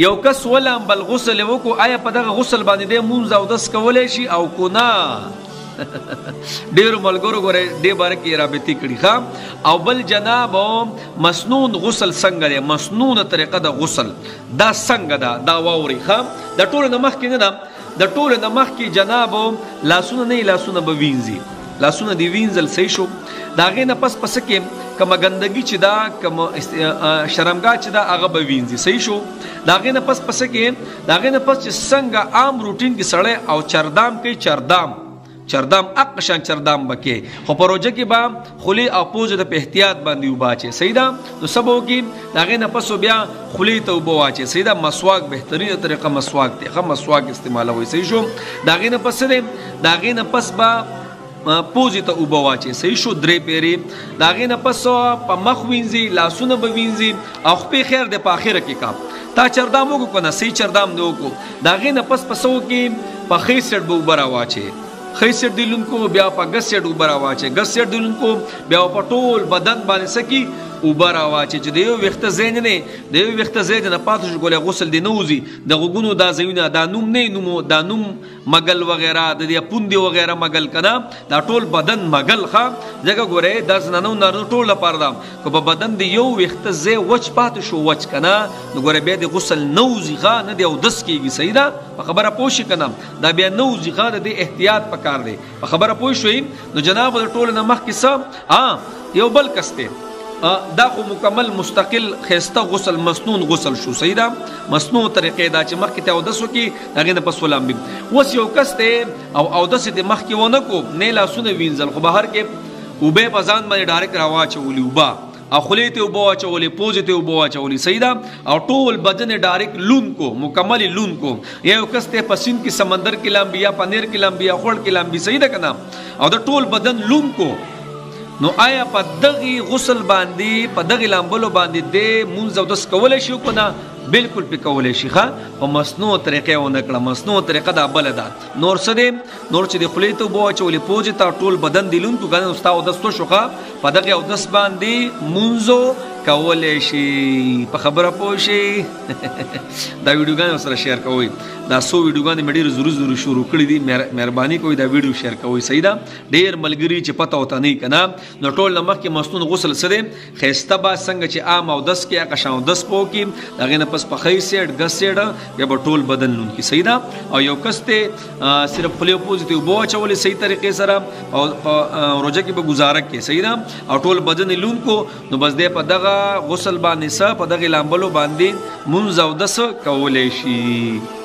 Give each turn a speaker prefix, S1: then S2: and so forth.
S1: یو کس ولم بل غسل وکړو آیا په دغه غسل باندې د مونځ او دس کولی شي او کو نه ډیرو ملګرو ګورې دې باره کې رابطې کړي ښه او بل جناب مسنون غسل څنګه دی مسنونه طریقه د غسل دا څنګه ده دا واورئ ښه د ټولو نه مخکې نه ده د ټولو نه مخکې جناب لاسونه نه لاسونه به وینځي لاسونه دې وینځل صحیح شو د هغې نه پس کې کومه ګندګي چې دا کومه شرمګاه چې دا هغه به وینځي صحیح شو د هغې نه پس کې د هغې نه پس چې څنګه عام روټین کې سړی او چردام کوي چردام اقشان چردام بکې خو په روژه کې به خولې او پوزې ته په احتیاط باندې اوبه اچوي صحیح ده نو څه به وکړي د هغې نه پس بیا خولې ته اوبه واچوي صحیح ده مسواک بهترینه طریقه مسواک دی ښه مسواک استعمالوئ صحیح شو د هغې نه پس دی د هغې نه پس به پوزې ته اوبه واچوي صحیح شو 3 پیرې د هغې نه پس په مخ وینځي لاسونه به وینځي او خپې خیر دی په اخره کې کا تا چردام وکړو که نه صحیح چردام دی وکړو د هغې نه پس څه وکړي په ښې سیټ به اوبه راواچوي ښه سیټ دیلونکو بیا په ګس سیټ اوبه راواچوي ګس سیټ دیلونکو بیا په ټول بدن باندې څه کي اوبه راواچوي چې د یو ویښته ځای نه دی د یو ویښته ځای نه پاتې شو ګولې غسل دی نه وځي د غوږونو دا ځایونه دا نوم نه نومو دا نوم مګل وغیره د دې پوندې وغیره مګل که نه دا ټول بدن مګل ښه ځکه ګورئ دا زنانو نارینو ټول لپاره ده که په بدن د یو ویښته ځای وچ پاتې شو وچ که نه نو ګورئ بیا د غسل نه وځي ښه نه دی اودس کېږي صحیح ده په خبره پوه شي که نه دا بیا نه وځي ښه د دې احتیاط پکار دی په خبره پوه شوئ نو جناب د ټولو نه مخکې څه یو بل کس دی دا خو مکمل مستقل خیسته غسل مسنون غسل شو صحیح ده مسنون طریقې دا چې مخکې ته اودس وکړي هغې نه پس ولامبي اوس یو کس دی او اودس یې مخکې ونه کو نه لاسونه وینځل خو بهر کې اوبه په ځان باندې ډایرکټ راواچولي اوبه او خولې ته اوبه واچولې پوزې ته اوبه واچولې صحیح ده او ټول بدن یې ډایرکټ لون کو مکمل لون کو یا یو کس دی په سیند کې سمندر کې لامبي یا پنیر کې لامبي یا خوړ کې لامبي صحیح ده که نه او د ټول بدن لون کو نو آیا په دغې غسل باندې په دغې لامبلو باندې د مونځ اودس کولی شي که نه بالکل پې کولی شي ښه په مصنوع طریقه یې ونه کړه مصنوع طریقه دا بله ده نور څه دی نور چې د خولې ته اوبه واچولې پوزې ته ټول بدن دی لونکو که نه ستا اودس تو شو ښه په دغې اودس باندې مونځو کولی شي په خبره پوه شي دا ویډیوګانې ورسره شیر کوئ دا څو ویډیوګانې مې ډېر ضرور شروع کړي دي مهرباني کوئ دا ویډیو شیر کوئ صحیح ده ډېر ملګري چې پته ورته نه وي که نه نو ټول نه مخکې مسنون غسل څه دی ښایسته به څنګه چې عام اودس کې هغه شان اودس به وکړي د هغې نه پس په ښی سیډ ګس سیډ بیا به ټول بدن لون کړي صحیح ده او یو کس دی صرف خولې پوزې ته اوبه واچولې صحیح طریقې سره او په روژه کې به ګزاره کوي صحیح ده او ټول بدن یې لون کو نو بس دی په دغه غسل باندې څه په دغې لامبلو باندې مونځ اودس کولی شي